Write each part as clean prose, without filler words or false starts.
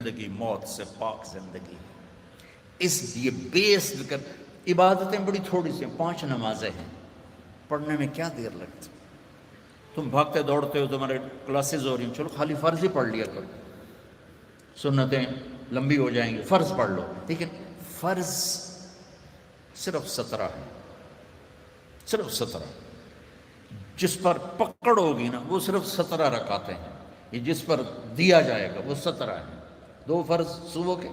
زندگی موت سے پاک زندگی. اس لیے بیس کر عبادتیں بڑی تھوڑی سی ہیں, 5 نمازیں ہیں, پڑھنے میں کیا دیر لگتی. تم بھاگتے دوڑتے ہو, تمہارے کلاسز ہو رہی ہیں, چلو خالی فرض ہی پڑھ لیا کرو, سنتیں لمبی ہو جائیں گی, فرض پڑھ لو. لیکن فرض صرف 17 ہے, صرف 17. جس پر پکڑ ہوگی نا وہ صرف 17 رکعتیں ہیں. یہ جس پر دیا جائے گا وہ 17 ہیں. 2 فرض صبح کے,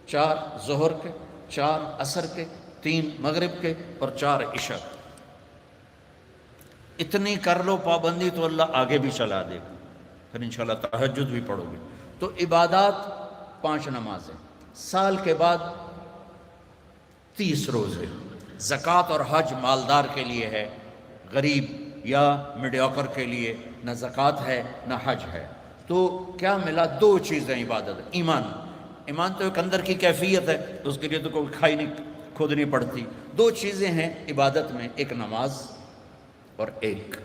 4 ظہر کے, 4 عصر کے, 3 مغرب کے اور 4 عشاء کے. اتنی کر لو پابندی تو اللہ آگے بھی چلا دے گا. پھر انشاءاللہ تہجد بھی پڑھو گے. تو عبادات 5 نمازیں, سال کے بعد 30 روزے. زکوٰۃ اور حج مالدار کے لیے ہے, غریب یا میڈیوکر کے لیے نہ زکوٰۃ ہے نہ حج ہے. تو کیا ملا؟ 2 چیزیں عبادت. ایمان تو ایک اندر کی کیفیت ہے, اس کے لیے تو کوئی کھائی نہیں کھودنی پڑتی. 2 چیزیں ہیں عبادت میں, ایک نماز اور ایک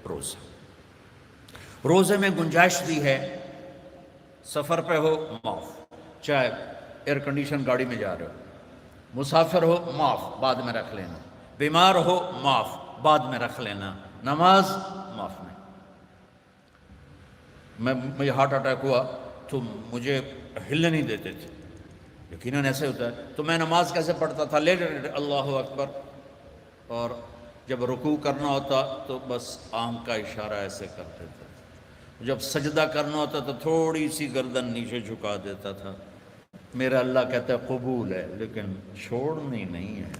روزہ. روزے میں گنجائش دی ہے, سفر پہ ہو معاف, چاہے ایئر کنڈیشن گاڑی میں جا رہے ہو, مسافر ہو معاف بعد میں رکھ لینا, بیمار ہو معاف بعد میں رکھ لینا, نماز معاف نہیں. مجھے ہارٹ اٹیک ہوا تو مجھے ہلنے نہیں دیتے تھے, یقیناً ایسے ہوتا ہے. تو میں نماز کیسے پڑھتا تھا؟ لے اللہ اکبر, اور جب رکوع کرنا ہوتا تو بس آنکھ کا اشارہ ایسے کر دیتا تھا. جب سجدہ کرنا ہوتا تو تھوڑی سی گردن نیچے جھکا دیتا تھا. میرا اللہ کہتا ہے قبول ہے, لیکن چھوڑنی نہیں ہے.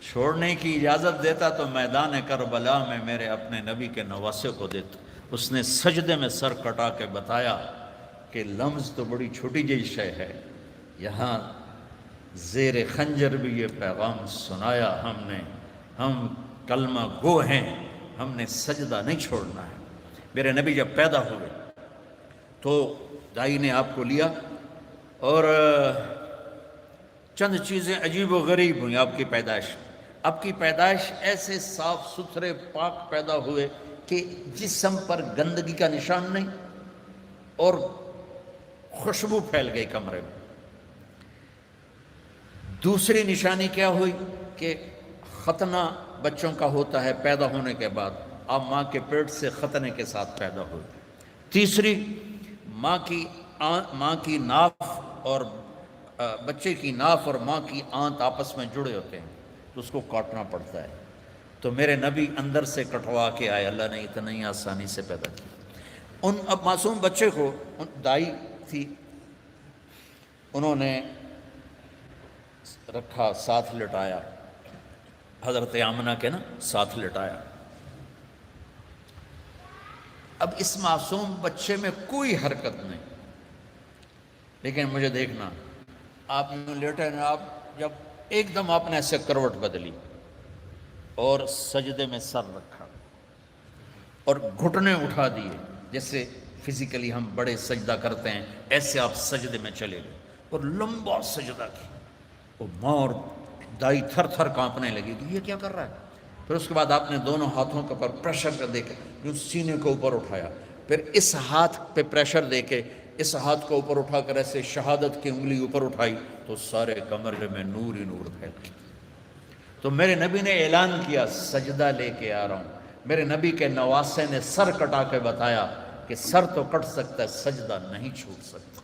چھوڑنے کی اجازت دیتا تو میدان کربلا میں میرے اپنے نبی کے نواسے کو دیتا. اس نے سجدے میں سر کٹا کے بتایا کہ لمز تو بڑی چھوٹی جی شے ہے, یہاں زیر خنجر بھی یہ پیغام سنایا ہم نے, ہم کلمہ گو ہیں, ہم نے سجدہ نہیں چھوڑنا ہے. میرے نبی جب پیدا ہوئے تو دائی نے آپ کو لیا, اور چند چیزیں عجیب و غریب ہوئیں آپ کی پیدائش. آپ کی پیدائش ایسے صاف ستھرے پاک پیدا ہوئے کہ جسم پر گندگی کا نشان نہیں, اور خوشبو پھیل گئی کمرے میں. دوسری نشانی کیا ہوئی کہ ختنہ بچوں کا ہوتا ہے پیدا ہونے کے بعد, آپ ماں کے پیٹ سے ختنے کے ساتھ پیدا ہوئے. تیسری, ماں کی ناف اور بچے کی ناف اور ماں کی آنت آپس میں جڑے ہوتے ہیں تو اس کو کاٹنا پڑتا ہے. تو میرے نبی اندر سے کٹوا کے آئے, اللہ نے اتنا ہی آسانی سے پیدا کیا. ان اب معصوم بچے کو دائی تھی, انہوں نے رکھا, ساتھ لٹایا, حضرت آمنہ کے نا ساتھ لٹایا. اب اس معصوم بچے میں کوئی حرکت نہیں, لیکن مجھے دیکھنا, آپ لیٹے نا, آپ جب ایک دم آپ نے ایسے کروٹ بدلی اور سجدے میں سر رکھا اور گھٹنے اٹھا دیے, جیسے فزیکلی ہم بڑے سجدہ کرتے ہیں ایسے آپ سجدے میں چلے گئے اور لمبا سجدہ کیا. وہ ماں اور دائی تھر تھر کانپنے لگی کہ یہ کیا کر رہا ہے. پھر اس کے بعد آپ نے دونوں ہاتھوں کے پر پریشر کر دے کے سینے کو اوپر اٹھایا, پھر اس ہاتھ پہ پریشر دے کے اس ہاتھ کو اوپر اٹھا کر ایسے شہادت کی انگلی اوپر اٹھائی تو سارے کمرے میں نور ہی نور پھیل گیا. تو میرے نبی نے اعلان کیا سجدہ لے کے آ رہا ہوں. میرے نبی کے نواسے نے سر کٹا کے بتایا کہ سر تو کٹ سکتا ہے, سجدہ نہیں چھوٹ سکتا.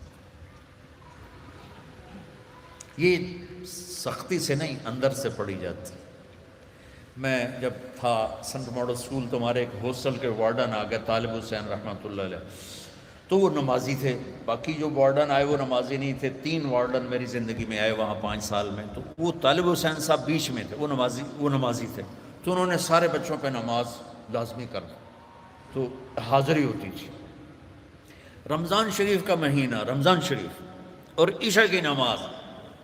یہ سختی سے نہیں, اندر سے پڑھی جاتی. میں جب تھا سنٹ ماڈل اسکول تو ہمارے ایک ہاسٹل کے وارڈن آ گئے, طالب حسین رحمۃ اللہ علیہ, تو وہ نمازی تھے. باقی جو وارڈن آئے وہ نمازی نہیں تھے. 3 وارڈن میری زندگی میں آئے وہاں 5 سال میں, تو وہ طالب حسین صاحب بیچ میں تھے, وہ نمازی تھے. تو انہوں نے سارے بچوں پہ نماز لازمی کر دی, تو حاضری ہوتی تھی. رمضان شریف کا مہینہ, رمضان شریف اور عشاء کی نماز,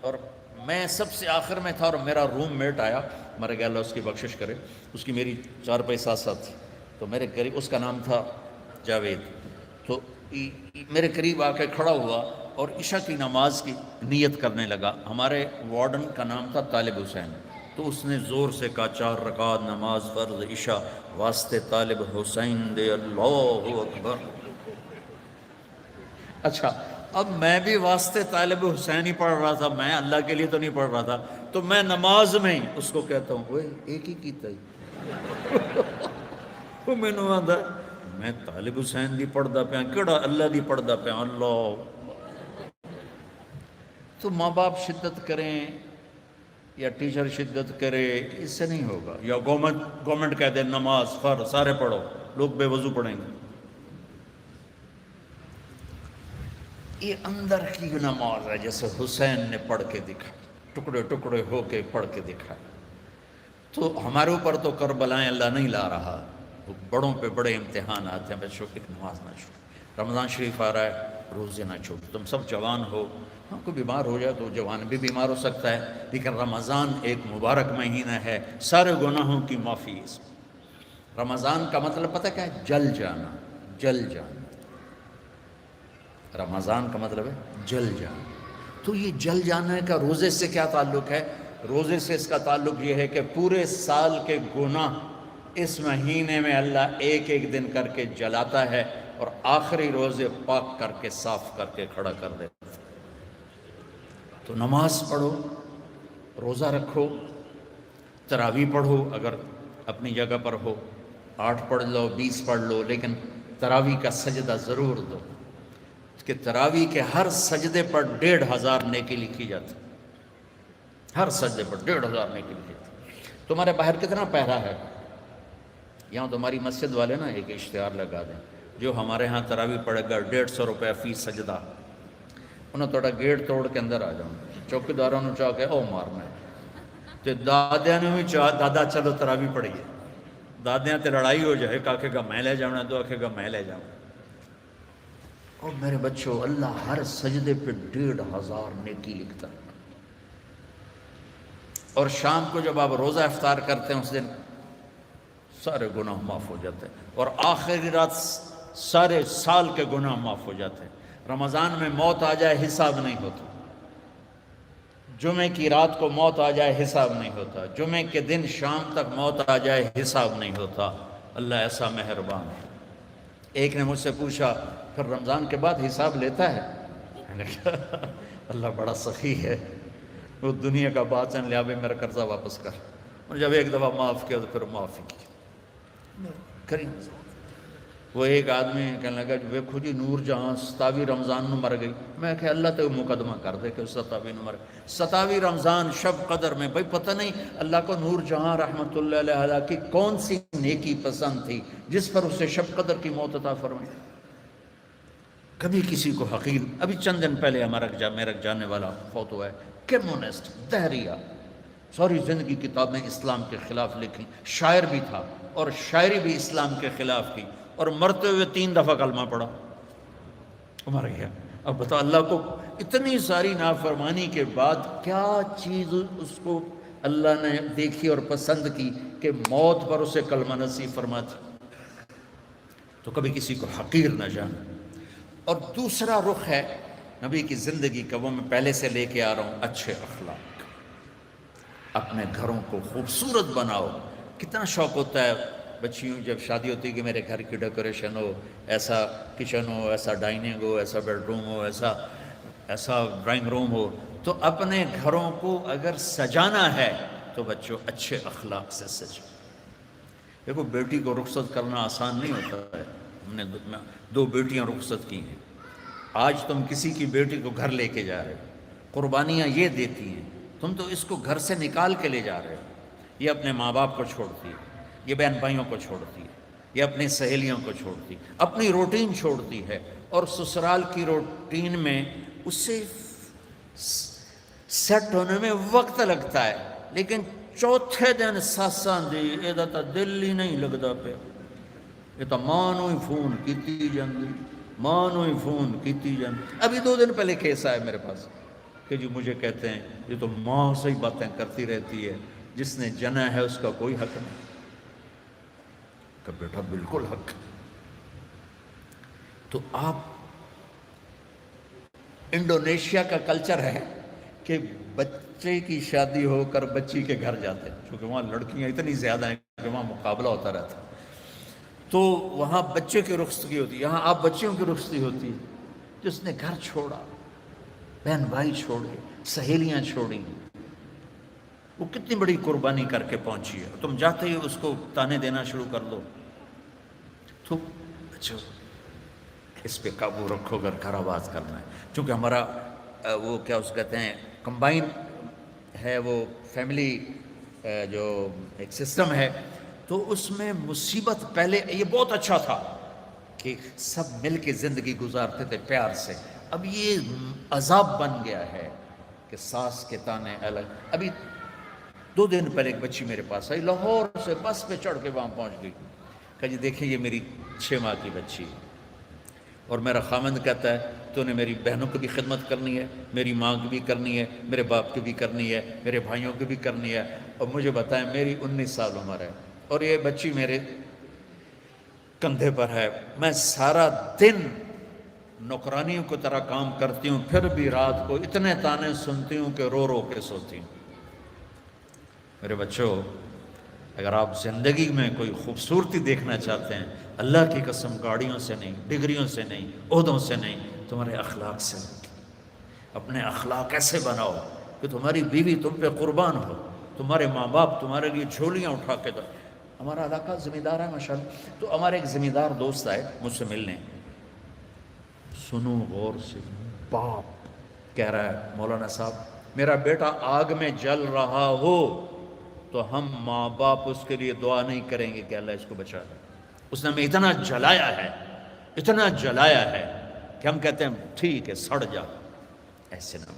اور میں سب سے آخر میں تھا, اور میرا روم میٹ آیا, مر گیا اللہ اس کی بخشش کرے, اس کی میری 4 پائی ساتھ ساتھ تھی, تو میرے قریب, اس کا نام تھا جاوید, تو میرے قریب آ کے کھڑا ہوا اور عشاء کی نماز کی نیت کرنے لگا. ہمارے وارڈن کا نام تھا طالب حسین, تو اس نے زور سے کہا 4 رکعت نماز فرض عشاء واسطے طالب حسین دے, اللہ اکبر. اچھا, اب میں بھی واسطے طالب حسین ہی پڑھ رہا تھا، میں اللہ کے لیے تو نہیں پڑھ رہا تھا، تو میں نماز میں ہی اس کو کہتا ہوں وہ ایک ہی کیتا ہی وہ میں نے آدھا میں طالب حسین دی پڑھدا پیا کیڑا اللہ دی پڑھدا پیا اللہ۔ تو ماں باپ شدت کریں یا ٹیچر شدت کرے اس سے نہیں ہوگا، یا گورنمنٹ کہہ دے نماز فرض سارے پڑھو، لوگ بے وضو پڑھیں گے۔ یہ اندر کی نماز ہے جیسے حسین نے پڑھ کے دکھا، ٹکڑے ٹکڑے ہو کے پڑھ کے دکھا۔ تو ہمارے اوپر تو کربلائیں اللہ نہیں لا رہا، بڑوں پہ بڑے امتحان آتے ہیں، بچوں کی نماز نہ چھوڑو، رمضان شریف آ رہا ہے روزے نہ چھوڑو۔ تم سب جوان ہو، ہاں کوئی بیمار ہو جائے تو جوان بھی بیمار ہو سکتا ہے، لیکن رمضان ایک مبارک مہینہ ہے، سارے گناہوں کی معافی اس میں۔ رمضان کا مطلب پتہ کیا ہے؟ جل جانا، جل جانا۔ رمضان کا مطلب ہے جل جانا۔ تو یہ جل جانا کا روزے سے کیا تعلق ہے؟ روزے سے اس کا تعلق یہ ہے کہ پورے سال کے گناہ اس مہینے میں اللہ ایک ایک دن کر کے جلاتا ہے اور آخری روزے پاک کر کے صاف کر کے کھڑا کر دیتا ہے۔ تو نماز پڑھو، روزہ رکھو، تراویح پڑھو اگر اپنی جگہ پر ہو، 8 پڑھ لو 20 پڑھ لو، لیکن تراویح کا سجدہ ضرور دو کہ تراویح کے ہر سجدے پر 1500 نیکی لکھی جاتی، ہر سجدے پر 1500 نیکی لکھی جاتی۔ تمہارے باہر کتنا پہرا ہے؟ یہاں تمہاری مسجد والے نا ایک اشتہار لگا دیں، جو ہمارے ہاں تراویح پڑھے گا 150 روپے فی سجدہ، انہوں تھوڑا گیٹ توڑ کے اندر آ جاؤں، چوکیداروں نے چاہ کے او مارنا ہے، تو دادیاں نے بھی چاہ دادا چلو تراویح پڑھیے، دادیاں تے لڑائی ہو جائے، ایک آکھے گا میں لے جاؤں، دو آکھے گا میں لے جاؤں۔ اور میرے بچوں اللہ ہر سجدے پہ 1500 نیکی لکھتا ہے۔ اور شام کو جب آپ روزہ افطار کرتے ہیں اس دن سارے گناہ معاف ہو جاتے ہیں، اور آخری رات سارے سال کے گناہ معاف ہو جاتے ہیں۔ رمضان میں موت آ جائے حساب نہیں ہوتا، جمعے کی رات کو موت آ جائے حساب نہیں ہوتا، جمعے کے دن شام تک موت آ جائے حساب نہیں ہوتا۔ اللہ ایسا مہربان ہے۔ ایک نے مجھ سے پوچھا پھر رمضان کے بعد حساب لیتا ہے؟ میں نے کہا اللہ بڑا سخی ہے، وہ دنیا کا باطن لیا، میرا قرضہ واپس کر، اور جب ایک دفعہ معاف کیا تو پھر معافی کی کریں۔ وہ ایک آدمی کہنے لگا ویکھو جی نور جہاں 27 رمضان نو مر گئی، میں کہ اللہ تے مقدمہ کر دے کہ 27 نو مر گئی، 27 رمضان شب قدر میں، بھئی پتہ نہیں اللہ کو نور جہاں رحمت اللہ علیہ کی کون سی نیکی پسند تھی جس پر اسے شب قدر کی موت عطا فرمائی۔ کبھی کسی کو حقیر، ابھی چند دن پہلے میرا جاننے والا فوت ہوا ہے، کمیونسٹ، دہریہ، ساری زندگی کتابیں اسلام کے خلاف لکھی، شاعر بھی تھا اور شاعری بھی اسلام کے خلاف کی، اور مرتے ہوئے 3 دفعہ کلمہ پڑھا، مر گیا۔ اب بتا اللہ کو اتنی ساری نافرمانی کے بعد کیا چیز اس کو اللہ نے دیکھی اور پسند کی کہ موت پر اسے کلمہ نصیب فرماتی۔ تو کبھی کسی کو حقیر نہ جانا۔ اور دوسرا رخ ہے نبی کی زندگی کا، وہ میں پہلے سے لے کے آ رہا ہوں، اچھے اخلاق۔ اپنے گھروں کو خوبصورت بناؤ۔ کتنا شوق ہوتا ہے بچیوں جب شادی ہوتی ہے کہ میرے گھر کی ڈیکوریشن ہو، ایسا کچن ہو، ایسا ڈائننگ ہو، ایسا بیڈ روم ہو، ایسا ڈرائنگ روم ہو۔ تو اپنے گھروں کو اگر سجانا ہے تو بچوں اچھے اخلاق سے سجاؤ۔ دیکھو بیٹی کو رخصت کرنا آسان نہیں ہوتا ہے، ہم نے 2 بیٹیاں رخصت کی ہیں، آج تم کسی کی بیٹی کو گھر لے کے جا رہے ہو، قربانیاں یہ دیتی ہیں، تم تو اس کو گھر سے نکال کے لے جا رہے ہو۔ یہ اپنے ماں باپ کو چھوڑتی ہے، یہ بہن بھائیوں کو چھوڑتی ہے، یہ اپنی سہیلیوں کو چھوڑتی ہے، اپنی روٹین چھوڑتی ہے، اور سسرال کی روٹین میں اسے سیٹ ہونے میں وقت لگتا ہے، لیکن چوتھے دن ساساں دی یہ تو دل ہی نہیں لگتا پیا، یہ تو ماں نو ہی فون کیتی جاندی، ماں نو ہی فون کیتی جاندی۔ ابھی 2 دن پہلے کیس آیا میرے پاس کہ جی مجھے کہتے ہیں یہ تو ماں سے ہی باتیں کرتی رہتی ہے، جس نے جنا ہے اس کا کوئی حق نہیں۔ کہ بیٹا بالکل حق۔ تو آپ انڈونیشیا کا کلچر ہے کہ بچے کی شادی ہو کر بچی کے گھر جاتے ہیں، چونکہ وہاں لڑکیاں اتنی زیادہ ہیں کہ وہاں مقابلہ ہوتا رہتا ہے، تو وہاں بچے کی رخصتی ہوتی ہے، یہاں آپ بچیوں کی رخصتی ہوتی ہے۔ جس نے گھر چھوڑا، بہن بھائی چھوڑے، سہیلیاں چھوڑی، وہ کتنی بڑی قربانی کر کے پہنچی ہے، تم جاتے ہی اس کو تانے دینا شروع کر دو تو اچھا اس پہ قابو رکھو اگر گھر آباد کرنا ہے. چونکہ ہمارا وہ کیا اس کہتے ہیں کمبائن ہے، وہ فیملی جو ایک سسٹم ہے، تو اس میں مصیبت پہلے یہ بہت اچھا تھا کہ سب مل کے زندگی گزارتے تھے پیار سے. اب یہ عذاب بن گیا ہے کہ ساس کے تانے الگ. ابھی 2 دن پہلے ایک بچی میرے پاس آئی، لاہور سے بس پہ چڑھ کے وہاں پہنچ گئی. کہا جی دیکھیں یہ میری 6 ماہ کی بچی ہے، اور میرا خامند کہتا ہے تو نے میری بہنوں کی بھی خدمت کرنی ہے، میری ماں کی بھی کرنی ہے، میرے باپ کی بھی کرنی ہے، میرے بھائیوں کی بھی کرنی ہے. اور مجھے بتائیں میری 19 سال عمر ہے اور یہ بچی میرے کندھے پر ہے. میں سارا دن نوکرانیوں کی طرح کام کرتی ہوں، پھر بھی رات کو اتنے تانے سنتی ہوں کہ رو رو کے سوتی ہوں. میرے بچوں، اگر آپ زندگی میں کوئی خوبصورتی دیکھنا چاہتے ہیں، اللہ کی قسم گاڑیوں سے نہیں، ڈگریوں سے نہیں، عہدوں سے نہیں، تمہارے اخلاق سے. اپنے اخلاق ایسے بناؤ کہ تمہاری بیوی تم پہ قربان ہو، تمہارے ماں باپ تمہارے لیے جھولیاں اٹھا کے دو. ہمارا علاقہ زمیندار ہے ماشاءاللہ، تو ہمارے ایک زمیندار دوست آئے مجھ سے ملنے. سنو غور سے، باپ کہہ رہا ہے مولانا صاحب میرا بیٹا آگ میں جل رہا ہو تو ہم ماں باپ اس کے لیے دعا نہیں کریں گے کہ اللہ اس کو بچا لے. اس نے ہمیں اتنا جلایا ہے، اتنا جلایا ہے کہ ہم کہتے ہیں ٹھیک ہے سڑ جا. ایسے نہ.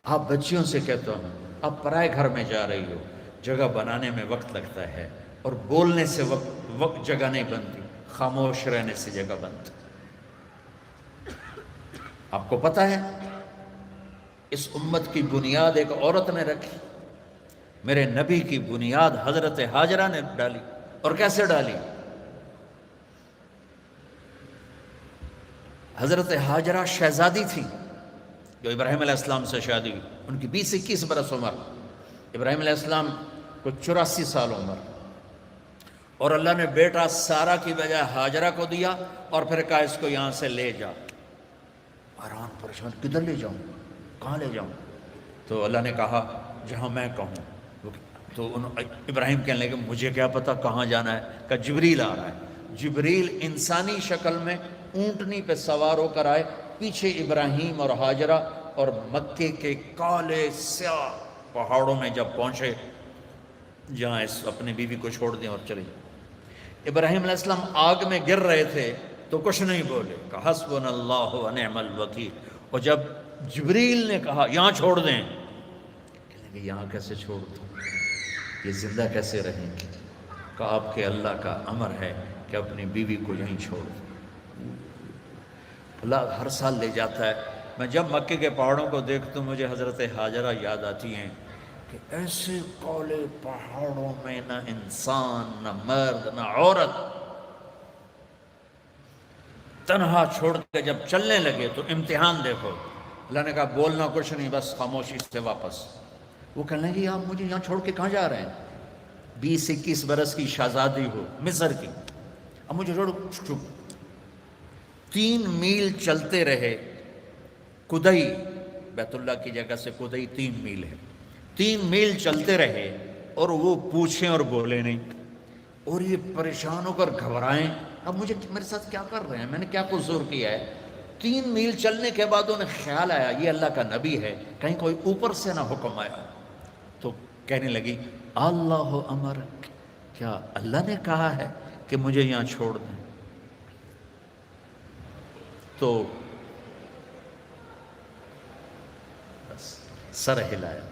آپ بچیوں سے کہتا ہوں آپ پرائے گھر میں جا رہی ہو، جگہ بنانے میں وقت لگتا ہے اور بولنے سے وقت جگہ نہیں بنتی، خاموش رہنے سے جگہ بنتی. آپ کو پتہ ہے اس امت کی بنیاد ایک عورت نے رکھی. میرے نبی کی بنیاد حضرت ہاجرہ نے ڈالی. اور کیسے ڈالی؟ حضرت ہاجرہ شہزادی تھی جو ابراہیم علیہ السلام سے شادی ہوئی. ان کی 20-21 برس عمر، ابراہیم علیہ السلام کو 84 سال عمر. اور اللہ نے بیٹا سارا کی بجائے ہاجرہ کو دیا اور پھر کہا اس کو یہاں سے لے جا. حیران پریشان کدھر لے جاؤں، کہاں لے جاؤں؟ تو اللہ نے کہا جہاں میں کہوں. تو ابراہیم کہنے لگے مجھے کیا پتا کہاں جانا ہے. کہ جبریل آ رہا ہے. جبریل انسانی شکل میں اونٹنی پہ سوار ہو کر آئے، پیچھے ابراہیم اور ہاجرہ، اور مکے کے کالے سیاہ پہاڑوں میں جب پہنچے جہاں اس اپنی بیوی کو چھوڑ دیں اور چلے. ابراہیم علیہ السلام آگ میں گر رہے تھے تو کچھ نہیں بولے، کہ حسبنا اللہ و نعم الوکیل. اور جب جبریل نے کہا یہاں چھوڑ دیں، کہنے کہ یہاں کیسے چھوڑ دوں، یہ زندہ کیسے رہیں گے؟ کہ آپ کے اللہ کا امر ہے کہ اپنی بیوی کو یہیں چھوڑ دیں. اللہ ہر سال لے جاتا ہے. میں جب مکے کے پہاڑوں کو دیکھتا ہوں مجھے حضرت ہاجرہ یاد آتی ہیں کہ ایسے کالے پہاڑوں میں نہ انسان، نہ مرد، نہ عورت، تنہا چھوڑ کے جب چلنے لگے تو امتحان دیکھو. اللہ نے کہا بولنا کچھ نہیں، بس خاموشی سے واپس. وہ کہنے لگے آپ مجھے یہاں چھوڑ کے کہاں جا رہے ہیں؟ 20-21 برس کی شہزادی ہو مصر کی، اب مجھے چھوڑ. 3 میل چلتے رہے. کدئی بیت اللہ کی جگہ سے کدئی 3 میل ہے. 3 میل چلتے رہے اور وہ پوچھیں اور بولے نہیں. اور یہ پریشان ہو کر گھبرائیں اب مجھے میرے ساتھ کیا کر رہے ہیں، میں نے کیا قصور کیا ہے. 3 میل چلنے کے بعد انہیں خیال آیا یہ اللہ کا نبی ہے، کہیں کوئی اوپر سے نہ حکم آیا. تو کہنے لگی اللہ امر، کیا اللہ نے کہا ہے کہ مجھے یہاں چھوڑ دیں؟ تو بس سر ہلایا.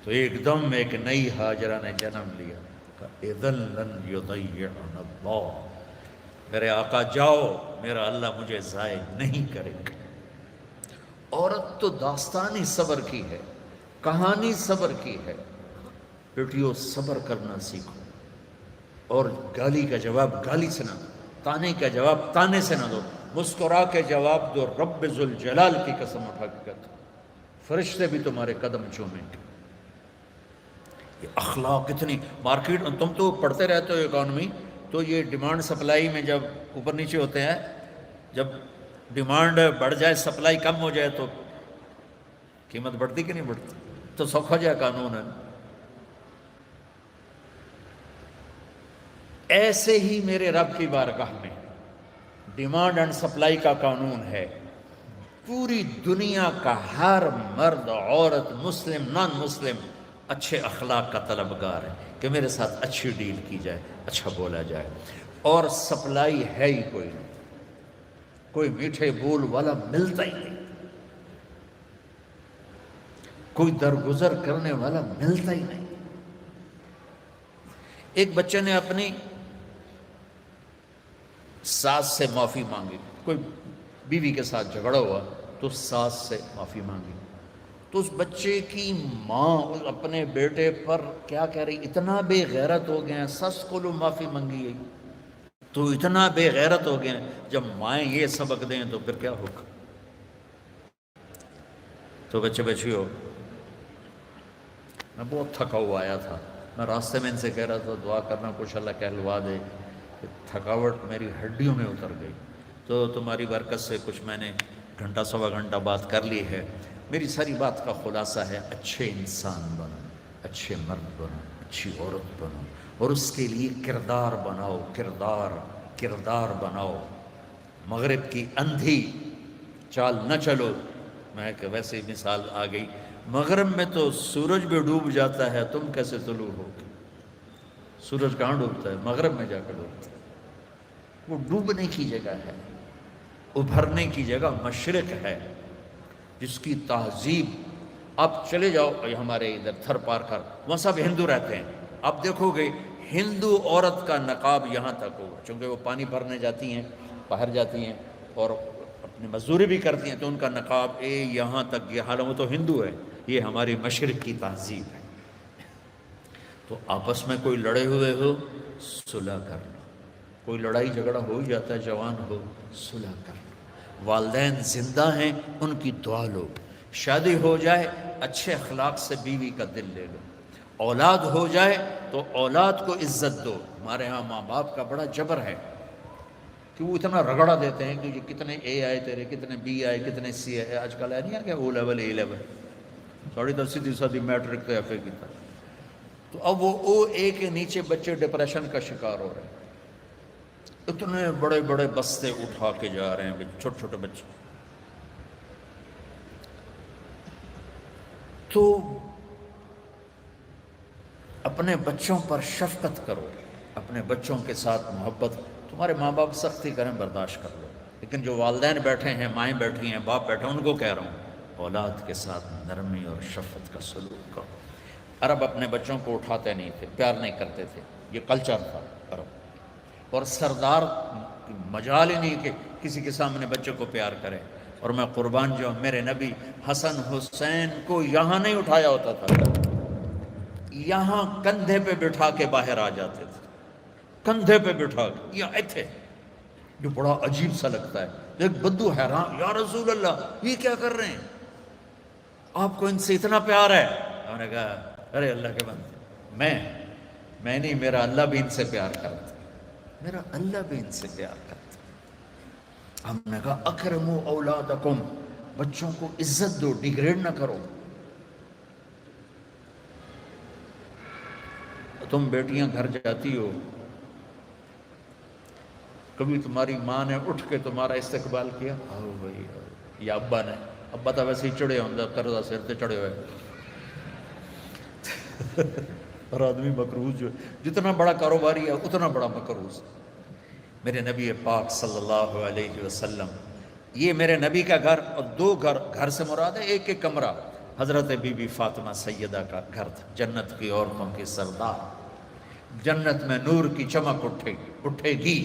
تو ایک دم ایک نئی ہاجرہ نے جنم لیا. اذن لن یضیعنا اللہ، میرے آقا جاؤ، میرا اللہ مجھے ضائع نہیں کرے گا. عورت تو داستانی صبر کی ہے، کہانی صبر کی ہے. بیٹیوں صبر کرنا سیکھو، اور گالی کا جواب گالی سے نہ دو، تانے کا جواب تانے سے نہ دو. مسکرا کے جواب دو. رب ذوالجلال کی قسم اٹھا کے کہتا ہوں فرشتے بھی تمہارے قدم چومیں گے. یہ اخلاق اتنی مارکیٹ، تم تو پڑھتے رہتے ہو اکانومی، تو یہ ڈیمانڈ سپلائی میں جب اوپر نیچے ہوتے ہیں، جب ڈیمانڈ بڑھ جائے سپلائی کم ہو جائے تو قیمت بڑھتی کہ نہیں بڑھتی؟ تو سوکھا جائے قانون ہے۔ ایسے ہی میرے رب کی بارگاہ میں ڈیمانڈ اینڈ سپلائی کا قانون ہے۔ پوری دنیا کا ہر مرد، عورت، مسلم، نان مسلم اچھے اخلاق کا طلبگار ہے کہ میرے ساتھ اچھی ڈیل کی جائے، اچھا بولا جائے۔ اور سپلائی ہے ہی کوئی نہیں، کوئی میٹھے بول والا ملتا ہی نہیں، کوئی درگزر کرنے والا ملتا ہی نہیں۔ ایک بچے نے اپنی ساس سے معافی مانگی، کوئی بیوی کے ساتھ جھگڑا ہوا تو ساس سے معافی مانگی، تو اس بچے کی ماں اپنے بیٹے پر کیا کہہ رہی، اتنا بے غیرت ہو گئے ہیں، سس کو لو معافی منگی ہے تو اتنا بے غیرت ہو گئے ہیں۔ جب مائیں یہ سبق دیں تو پھر کیا ہوگا؟ تو بچے بچیوں، میں بہت تھکا ہوا آیا تھا، میں راستے میں ان سے کہہ رہا تھا دعا کرنا کچھ اللہ کہلوا دے، کہ تھکاوٹ میری ہڈیوں میں اتر گئی۔ تو تمہاری برکت سے کچھ میں نے گھنٹہ سوا گھنٹہ بات کر لی ہے۔ میری ساری بات کا خلاصہ ہے، اچھے انسان بنو، اچھے مرد بنو، اچھی عورت بنو، اور اس کے لیے کردار بناؤ، کردار بناؤ۔ مغرب کی اندھی چال نہ چلو۔ میں کہ ویسے مثال آ گئی، مغرب میں تو سورج بھی ڈوب جاتا ہے، تم کیسے طلوع ہو؟ سورج کہاں ڈوبتا ہے؟ مغرب میں جا کر ڈوبتا ہے۔ وہ ڈوبنے کی جگہ ہے، ابھرنے کی جگہ مشرق ہے، جس کی تہذیب، آپ چلے جاؤ ہمارے ادھر تھر پار کر، وہاں سب ہندو رہتے ہیں، آپ دیکھو گے ہندو عورت کا نقاب یہاں تک ہوگا، چونکہ وہ پانی بھرنے جاتی ہیں، باہر جاتی ہیں اور اپنی مزدوری بھی کرتی ہیں، تو ان کا نقاب یہاں تک، یہ حالانکہ وہ تو ہندو ہے، یہ ہماری مشرق کی تہذیب ہے۔ تو آپس میں کوئی لڑے ہوئے ہو، صلح کر لو، کوئی لڑائی جھگڑا ہو ہی جاتا ہے، جوان ہو، صلح کر لو۔ والدین زندہ ہیں، ان کی دعا لو۔ شادی ہو جائے، اچھے اخلاق سے بیوی کا دل لے لو۔ اولاد ہو جائے تو اولاد کو عزت دو۔ ہمارے ہاں ماں باپ کا بڑا جبر ہے کہ وہ اتنا رگڑا دیتے ہیں کہ یہ کتنے اے آئے تیرے، کتنے بی آئے، کتنے سی آئے، آج کل ہے نہیں آ گیا او لیول اے لیول، 10.5 میٹرک تو ایف اے کی تھا۔ تو اب وہ او اے کے نیچے بچے ڈپریشن کا شکار ہو رہے ہیں، اتنے بڑے بڑے بستے اٹھا کے جا رہے ہیں چھوٹے چھوٹے بچے۔ تو اپنے بچوں پر شفقت کرو، اپنے بچوں کے ساتھ محبت، تمہارے ماں باپ سختی کریں برداشت کر لو، لیکن جو والدین بیٹھے ہیں، مائیں بیٹھی ہیں، باپ بیٹھے ہیں، ان کو کہہ رہا ہوں اولاد کے ساتھ نرمی اور شفقت کا سلوک کرو۔ عرب اپنے بچوں کو اٹھاتے نہیں تھے، پیار نہیں کرتے تھے، یہ کلچر تھا عرب، اور سردار مجال ہی نہیں کہ کسی کے سامنے بچے کو پیار کرے۔ اور میں قربان جو میرے نبی حسن حسین کو یہاں نہیں اٹھایا ہوتا تھا، یہاں کندھے پہ بٹھا کے باہر آ جاتے تھے، کندھے پہ بٹھا کے، یہ تھے، جو بڑا عجیب سا لگتا ہے۔ ایک بدو حیران، یا رسول اللہ یہ کیا کر رہے ہیں، آپ کو ان سے اتنا پیار ہے؟ انہوں نے کہا ارے اللہ کے بندے، میں نہیں، میرا اللہ بھی ان سے پیار کرتا، میرا اللہ بھی ان سے پیار کرتا۔ ہم نے کہا اکرموا اولادکم، بچوں کو عزت دو، ڈیگریڈ نہ کرو۔ تم بیٹیاں گھر جاتی ہو، کبھی تمہاری ماں نے اٹھ کے تمہارا استقبال کیا؟ آؤ بھائی، یا ابا نے؟ ابا تو ویسے ہی چڑھے ہوں، قرضہ سر تے چڑھے ہوئے، اور آدمی مقروض جو جتنا بڑا کاروباری ہے اتنا بڑا مقروض۔ میرے نبی پاک صلی اللہ علیہ وسلم، یہ میرے نبی کا گھر، اور دو گھر سے مراد ہے ایک ایک کمرہ، حضرت بی بی فاطمہ سیدہ کا گھر تھا، جنت کی عورتوں کی سردار۔ جنت میں نور کی چمک اٹھے گی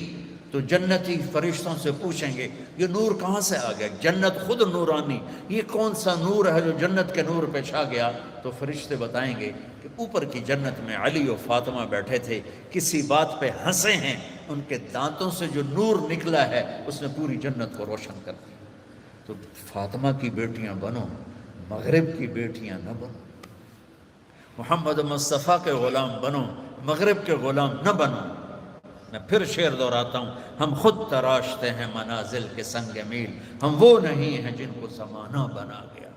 تو جنتی فرشتوں سے پوچھیں گے یہ نور کہاں سے آ گیا؟ جنت خود نورانی، یہ کون سا نور ہے جو جنت کے نور پہ چھا گیا؟ تو فرشتے بتائیں گے کہ اوپر کی جنت میں علی و فاطمہ بیٹھے تھے، کسی بات پہ ہنسے ہیں، ان کے دانتوں سے جو نور نکلا ہے اس نے پوری جنت کو روشن کر دیا۔ تو فاطمہ کی بیٹیاں بنو، مغرب کی بیٹیاں نہ بنو، محمد مصطفیٰ کے غلام بنو، مغرب کے غلام نہ بنو۔ میں پھر شعر دہراتا ہوں، ہم خود تراشتے ہیں منازل کے سنگ میل، ہم وہ نہیں ہیں جن کو زمانہ بنا گیا۔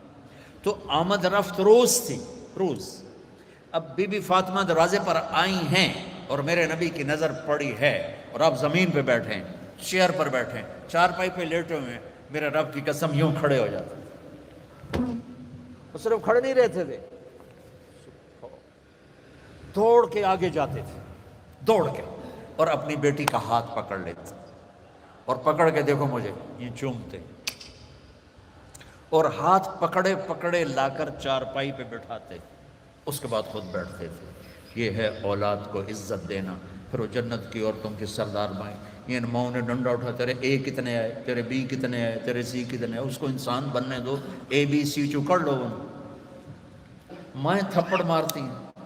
تو آمد رفت روز تھی، روز۔ اب بی بی فاطمہ دروازے پر آئی ہیں اور میرے نبی کی نظر پڑی ہے، اور آپ زمین پہ بیٹھے ہیں، چیئر پر بیٹھے ہیں، چارپائی پہ لیٹے ہوئے ہیں، میرے رب کی قسم یوں کھڑے ہو جاتے، وہ صرف کھڑے نہیں رہتے تھے، دوڑ کے آگے جاتے تھے، دوڑ کے، اور اپنی بیٹی کا ہاتھ پکڑ لیتے، اور پکڑ کے دیکھو مجھے یہ چومتے، اور ہاتھ پکڑے پکڑے لا کر چارپائی پہ بٹھاتے، اس کے بعد خود بیٹھتے تھے۔ یہ ہے اولاد کو عزت دینا۔ پھر وہ جنت کی عورتوں کی سردار مائیں، یہ ماؤں نے ڈنڈا اٹھا، تیرے اے کتنے آئے، تیرے بی کتنے آئے، تیرے سی کتنے آئے، اس کو انسان بننے دو، اے بی سی چکڑ لو ان۔ مائیں تھپڑ مارتی ہیں،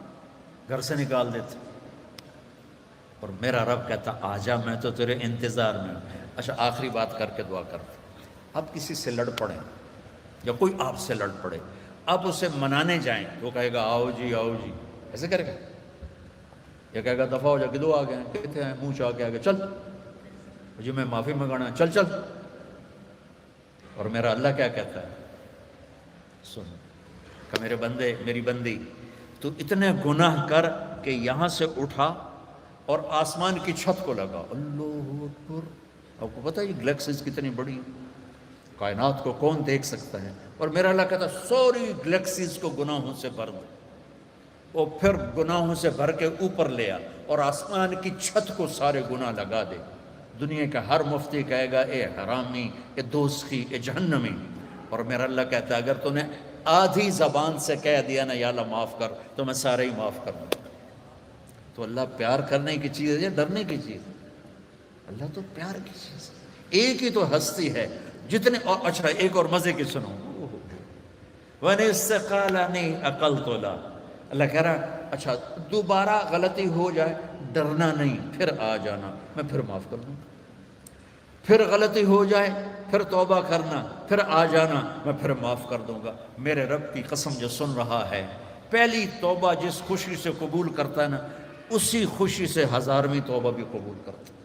گھر سے نکال دیتے، اور میرا رب کہتا آجا میں تو تیرے انتظار میں ہوں۔ اچھا آخری بات کر کے دعا کرتے، اب کسی سے لڑ پڑیں یا کوئی آپ سے لڑ پڑے، آپ اسے منانے جائیں تو وہ کہے گا آؤ جی آؤ جی، ایسے کرے گا؟ یا کہے گا دفعہ ہو جا، کدو آ گئے، کہتے ہیں منہ چاہ کے آگے، چل جی میں معافی منگانا، چل چل۔ اور میرا اللہ کیا کہتا ہے؟ سن کہ میرے بندے، میری بندی، تو اتنے گناہ کر کہ یہاں سے اٹھا اور آسمان کی چھت کو لگا، اللہ اکبر۔ آپ کو پتہ ہے یہ گلیکسیز کتنی بڑی ہیں، کائنات کو کون دیکھ سکتا ہے؟ اور میرا اللہ کہتا ہے سوری گلیکسیز کو گناہوں سے بھر دے، وہ پھر گناہوں سے بھر کے اوپر لے آ، اور آسمان کی چھت کو سارے گناہ لگا دے۔ دنیا کا ہر مفتی کہے گا اے حرامی، اے دوزخی، اے جہنمی۔ اور میرا اللہ کہتا ہے اگر تو نے آدھی زبان سے کہہ دیا نا یا اللہ معاف کر، تو میں سارے ہی معاف کر دوں۔ تو اللہ پیار کرنے کی چیز ہے یا ڈرنے کی چیز ہے؟ اللہ تو پیار کی چیز ہے، ایک ہی تو ہستی ہے جتنے۔ اور اچھا ایک اور مزے کی سنو، وَنِسْتَقَالَنِي أَقَلْتُ لَا، اللہ کہہ رہا اچھا دوبارہ غلطی ہو جائے ڈرنا نہیں، پھر آ جانا، میں پھر معاف کر دوں۔ پھر غلطی ہو جائے، پھر توبہ کرنا، پھر آ جانا، میں پھر معاف کر دوں گا۔ میرے رب کی قسم جو سن رہا ہے، پہلی توبہ جس خوشی سے قبول کرتا ہے نا، اسی خوشی سے ہزارویں توبہ بھی قبول کرتا ہے۔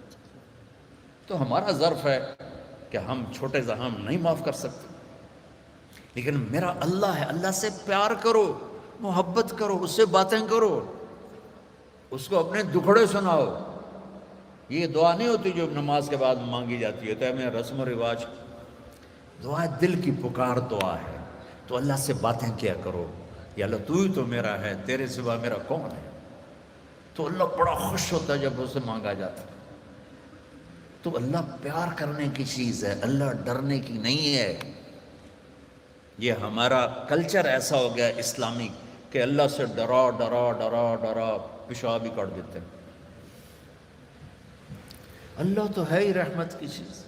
تو ہمارا ظرف ہے کہ ہم چھوٹے زحام نہیں معاف کر سکتے، لیکن میرا اللہ ہے، اللہ سے پیار کرو، محبت کرو، اس سے باتیں کرو، اس کو اپنے دکھڑے سناؤ۔ یہ دعا نہیں ہوتی جو نماز کے بعد مانگی جاتی ہے، تو ہے میں رسم و رواج، دعا دل کی پکار دعا ہے۔ تو اللہ سے باتیں کیا کرو، یا اللہ تو ہی تو میرا ہے، تیرے سوا میرا کون ہے؟ تو اللہ بڑا خوش ہوتا ہے جب اسے مانگا جاتا ہے۔ تو اللہ پیار کرنے کی چیز ہے، اللہ ڈرنے کی نہیں ہے۔ یہ ہمارا کلچر ایسا ہو گیا اسلامی کہ اللہ سے ڈرا ڈرا ڈرا ڈرا پیشاب ہی کر دیتے ہیں۔ اللہ تو ہے ہی رحمت کی چیز۔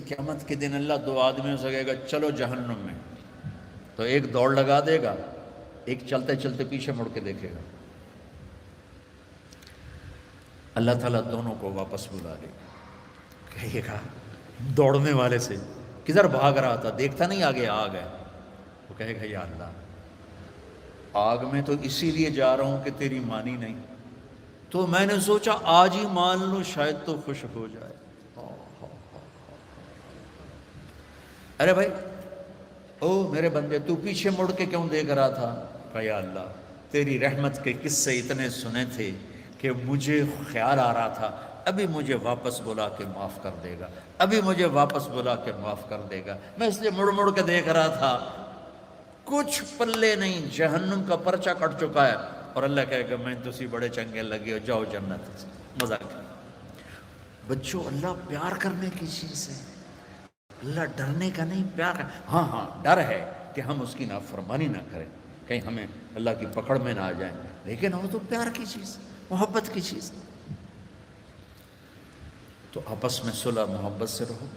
قیامت کے دن اللہ دو آدمیوں سے کہے گا چلو جہنم میں، تو ایک دوڑ لگا دے گا، ایک چلتے چلتے پیچھے مڑ کے دیکھے گا۔ اللہ تعالیٰ دونوں کو واپس بلا لے گا، کہے گا دوڑنے والے سے کدھر بھاگ رہا تھا، دیکھتا نہیں آگے آگ ہے؟ وہ کہے گا یا اللہ آگ میں تو اسی لیے جا رہا ہوں کہ تیری مانی نہیں، تو میں نے سوچا آج ہی مان لوں شاید تو خوش ہو جائے۔ ارے بھائی او میرے بندے، تو پیچھے مڑ کے کیوں دیکھ رہا تھا؟ کہا یا اللہ تیری رحمت کے قصے اتنے سنے تھے کہ مجھے خیال آ رہا تھا ابھی مجھے واپس بلا کے معاف کر دے گا، ابھی مجھے واپس بلا کے معاف کر دے گا، میں اس لیے مڑ مڑ کے دیکھ رہا تھا۔ کچھ پلے نہیں، جہنم کا پرچہ کٹ چکا ہے، اور اللہ کہے گا میں تسی بڑے چنگے لگے ہو، جاؤ جنت۔ مذاق ہے بچوں، اللہ پیار کرنے کی چیز ہے، اللہ ڈرنے کا نہیں، پیار ہے۔ ہاں ڈر ہے کہ ہم اس کی نافرمانی نہ کریں، کہیں ہمیں اللہ کی پکڑ میں نہ آ جائیں، لیکن وہ تو پیار کی چیز، محبت کی چیز۔ تو آپس میں صلح محبت سے رہو۔